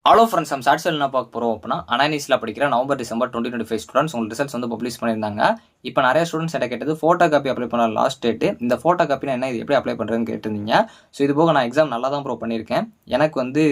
Hello friends, நம்ம ஷார்ட்ஸில் என்ன பார்க்க போகிறோம் அப்படின்னா, அனானிஸில் படிக்கிற நவம்பர் டிசம்பர் 2025 ஸ்டூடெண்ட்ஸ் உங்களுக்கு ரிசல்ட்ஸ் வந்து பப்ளிஷ் பண்ணியிருந்தாங்க. இப்போ நிறைய ஸ்டூடெண்ட்ஸ் என்ன கேட்டது, ஃபோட்டோ காப்பி அப்ளை பண்ண லாஸ்ட் டேட்டு, இந்த ஃபோட்டோ காப்பினா என்ன, இது எப்படி அப்ளை பண்ணுறதுன்னு கேட்டிருந்தீங்க. ஸோ இது போக நான் எக்ஸாம் நல்லா தான் ப்ரோ பண்ணியிருக்கேன். எனக்கு வந்து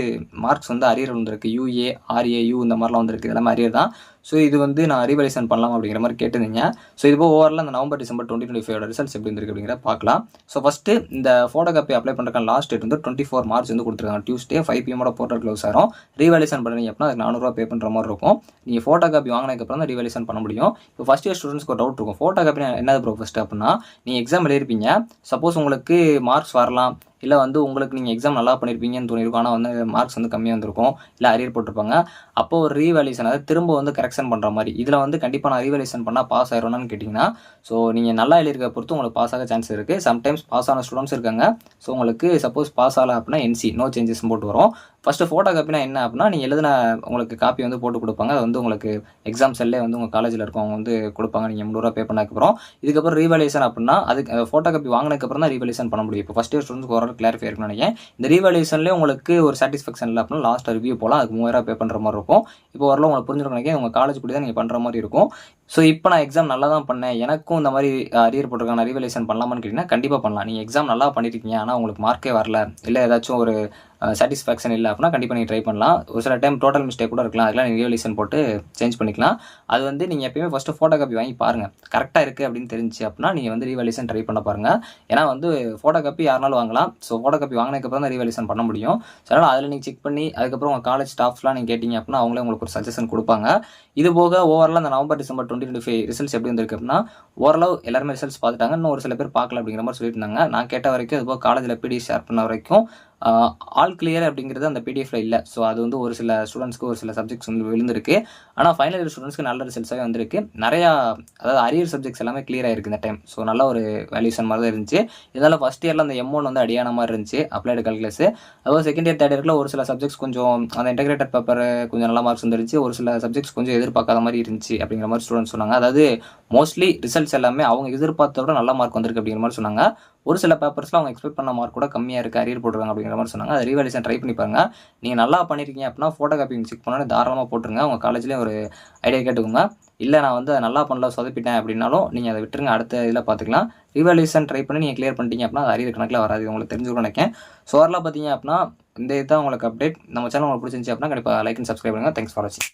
மார்க்ஸ் வந்து அரியர் வந்திருக்கு, யூஏ ஆர்ஏ இந்த மாதிரிலாம் வந்திருக்கு, எல்லாமே அரியர் தான். ஸோ இது வந்து நான் ரீவலைசன் பண்ணலாம் அப்படிங்கிற மாதிரி கேட்டிருந்தீங்க. ஸோ இது போக ஓவரால் அந்த நவம்பர் டிசம்பர் 2025 ரிசல்ட்ஸ் எப்படி இருந்திருக்கு அப்படிங்கிற பார்க்கலாம். ஸோ ஃபஸ்ட்டு இந்த ஃபோட்டோ காப்பி அப்ளை பண்ணுறதுக்கான லாஸ்ட் டேட் வந்து 24 மார்ச் வந்து கொடுத்துருக்காங்க. டியூஸ்டே 5 PM போர்ட்டல் க்ளோஸ் ஆகும். ரீவேல்யூஷன் பண்ணுறீங்க அப்படின்னா அதுக்கு 400 பே பண்ணுற மாதிரி இருக்கும். நீங்கள் ஃபோட்டோ காப்பி வாங்கினதுக்கப்புறம் தான் ரீவேல்யூஷன் பண்ண முடியும். இப்போ ஃபஸ்ட் இயர் ஸ்டூடெண்ட்ஸ்க்கு ஒரு டவுட் இருக்கும், ஃபோட்டோ காப்பி என்னது ப்ரோ ஃபஸ்ட்டு அப்படின்னா, நீங்கள் எக்ஸாம் எழுதிருப்பீங்க, சப்போஸ் உங்களுக்கு மார்க்ஸ் வரலாம், இல்லை வந்து உங்களுக்கு நீங்கள் எக்ஸாம் நல்லா பண்ணியிருப்பீங்கன்னு தோணிருக்கும், ஆனால் வந்து மார்க்ஸ் வந்து கம்மியாக வந்திருக்கும், இல்லை அரியர் போட்டிருப்பாங்க. அப்போ ஒரு ரீவேல்யூஷன், அதாவது திரும்ப வந்து கரெக்ஷன் பண்ணுற மாதிரி. இதில் வந்து கண்டிப்பாக நான் ரீவேல்யூஷன் பண்ணால் பாஸ் ஆயிடும்னு கேட்டிங்கன்னா, ஸோ நீங்கள் நல்லா எழுதிருக்க பொறுத்து உங்களுக்கு பாஸ் ஆக சான்ஸ் இருக்குது. சம்டைம்ஸ் பாஸ் ஆன ஸ்டூடெண்ட்ஸ் இருக்காங்க. ஸோ உங்களுக்கு சப்போஸ் பாஸ் ஆகலை அப்படின்னா NC நோ சேஞ்சஸ் போட்டு வரும். ஃபஸ்ட்டு ஃபோட்டோ காப்பினா என்ன அப்படின்னா, நீங்கள் எழுதின உங்களுக்கு காப்பி வந்து போட்டு கொடுப்பாங்க. அது வந்து உங்களுக்கு எக்ஸாம் செல்லே வந்து உங்கள் காலேஜில் இருக்கவங்க வந்து கொடுப்பாங்க, நீங்கள் 300 பே பண்ணதுக்கப்புறம். இதுக்கப்புறம் ரீவேல்யூஷன் அப்படின்னா அதுக்கு ஃபோட்டோ காப்பி வாங்கினதுக்கப்புறம் தான் ரீவேல்யூஷன் பண்ண முடியும். இப்போ ஃபஸ்ட் இயர் ஸ்டூடெண்ட்ஸ்க்கு ஓரளவு கிளாரிஃபை இருக்குன்னு நினைக்கிறேன். இந்த ரீவேல்யூஷன்லேயே உங்களுக்கு ஒரு சாட்டிஸ்ஃபேக்ஷன் இல்லை அப்படின்னா லாஸ்ட் ரிவ்யூ போகலாம், அதுக்கு 3000 பே பண்ணுற மாதிரி இருக்கும். இப்போ ஓரளவு உங்களுக்கு புரிஞ்சுருக்க நினைக்கிறேன், உங்கள் காலேஜ் கூட தான் நீங்கள் பண்ணுற மாதிரி இருக்கும். ஸோ இப்போ நான் எக்ஸாம் நல்லா தான் பண்ணேன், எனக்கும் இந்த மாதிரி அரியர் போட்டிருக்காங்க, ரீவேல்யூஷன் பண்ணலாமான்னு கேட்டிங்கன்னா கண்டிப்பாக பண்ணலாம். நீங்கள் எக்ஸாம் நல்லா பண்ணியிருக்கீங்க, ஆனால் உங்களுக்கு மார்க்கே வரல, இல்லை ஏதாச்சும் ஒரு சாட்டிஸ்ஃபேக்ஷன் இல்லை அப்படின்னா கண்டிப்பாக நீங்கள் ட்ரை பண்ணலாம். ஒரு சில டைம் டோட்டல் மிஸ்டேக் கூட இருக்கலாம், அதெல்லாம் நீங்கள் ரீவேல்யூஷன் போட்டு சேஞ்ச் பண்ணிக்கலாம். அது வந்து நீங்கள் எப்பயுமே ஃபஸ்ட்டு ஃபோட்டோ காப்பி வாங்கி பாருங்கள், கரெக்டாக இருக்குது அப்படின்னு தெரிஞ்சு அப்படின்னா நீங்கள் வந்து ரீவேல்யூஷன் ட்ரை பண்ண பாருங்கள். ஏன்னா வந்து ஃபோட்டோ காப்பி யாருனாலும் வாங்கலாம். ஸோ ஃபோட்டோ காப்பி வாங்கினதுக்கப்புறம் தான் ரீவேல்யூஷன் பண்ண முடியும். ஸோ அதனால் அதில் நீங்கள் செக் பண்ணி அதுக்கப்புறம் உங்கள் காலேஜ் ஸ்டாஃப்ஸ்லாம் நீங்கள் கேட்டிங்க அப்படின்னா அவங்களே உங்களுக்கு ஒரு சஜஷன் கொடுப்பாங்க. இது போக ஓவரால் அந்த நவம்பர் டிசம்பர் 2025 ரிசல்ட்ஸ் எப்படி வந்திருக்கு அப்படின்னா, ஓரளவு எல்லாருமே ரிசல்ட்ஸ் பார்த்துட்டாங்க, இன்னும் ஒரு சில பேர் பார்க்கல அப்படிங்கிற மாதிரி சொல்லியிருந்தாங்க. நான் கேட்ட வரைக்கும் அது போக காலேஜில் பிடிஎஃப் ஷேர் பண்ண வரைக்கும் ஆல் கிளியர் அப்படிங்கிறது அந்த பிடிஎஃப்ல இல்லை. ஸோ அது வந்து ஒரு சில ஸ்டூடெண்ட்ஸ்க்கு ஒரு சில சப்ஜெக்ட்ஸ் வந்து விழுந்திருக்கு. ஆனால் ஃபைனல் இயர் ஸ்டூடெண்ட்ஸ்க்கு நல்ல ரிசல்ட்ஸாகவே வந்திருக்கு. நிறையா அதாவது அரியர் சப்ஜெக்ட்ஸ் எல்லாமே கிளியர் ஆயிருக்கு இந்த டைம். ஸோ நல்ல ஒரு வேல்யூஷன் மாதிரி தான் இருந்துச்சு. இதனால் ஃபஸ்ட் இயரில் அந்த M1 வந்து அடியான மாதிரி இருந்துச்சு, அப்ளைடு கால்குலஸ். அதுவும் செகண்ட் இயர் தேர்ட் இயர்ல ஒரு சில சப்ஜெக்ட்ஸ் கொஞ்சம் அந்த இன்டெகிரேட்டட் பேப்பர் கொஞ்சம் நல்ல மார்க்ஸ் வந்துருச்சு, ஒரு சில சப்ஜெக்ட்ஸ் கொஞ்சம் எதிர்பார்க்காத மாதிரி இருந்துச்சு அப்படிங்கிற மாதிரி ஸ்டூடெண்ட்ஸ் சொன்னாங்க. அதாவது மோஸ்ட்லி ரிசல்ட்ஸ் எல்லாமே அவங்க எதிர்பார்த்த விட நல்ல மார்க் வந்திருக்கு அப்படிங்கிற மாதிரி சொன்னாங்க. ஒரு சில பேப்பர்ஸ்லாம் அவங்க எக்ஸ்பெக்ட் பண்ண மார்க் கூட கம்மியாக இருக்குது, அரியர் போட்டுருக்காங்க அப்படிங்கிற மாதிரி சொன்னாங்க. அது ரீவேல்யூஷன் ட்ரை பண்ணி பாருங்க. நீங்கள் நல்லா பண்ணியிருக்கீங்க அப்படின்னா ஃபோட்டோ காப்பி செக் பண்ணோன்னே தாராளமாக போட்டுருங்க. உங்கள் காலேஜ்லேயும் ஒரு ஐடியா கேட்டுக்கோங்க. இல்லை நான் வந்து அதை நல்லா பண்ணல சொதப்பிட்டேன் அப்படின்னாலும் நீங்கள் அதை விட்டுருங்க, அடுத்த இதில் பார்த்துக்கலாம். ரீவேல்யூஷன் ட்ரை பண்ணி நீங்கள் கிளியர் பண்ணிட்டீங்க அப்படின்னா அது அரியர் கணக்கில் வராது, உங்களுக்கு தெரிஞ்சுக்கணும் நினைக்கிறேன். ஸோ ஓவராலாக பார்த்தீங்க அப்படின்னா இந்த இதுதான் உங்களுக்கு அப்டேட். நம்ம சேனல் உங்களுக்கு பிடிச்சிருந்துச்சு அப்படின்னா கண்டிப்பாக லைக் அண்ட் சப்ஸ்கிரைப் பண்ணுங்கள். தேங்க்ஸ் ஃபார் வாட்சிங்.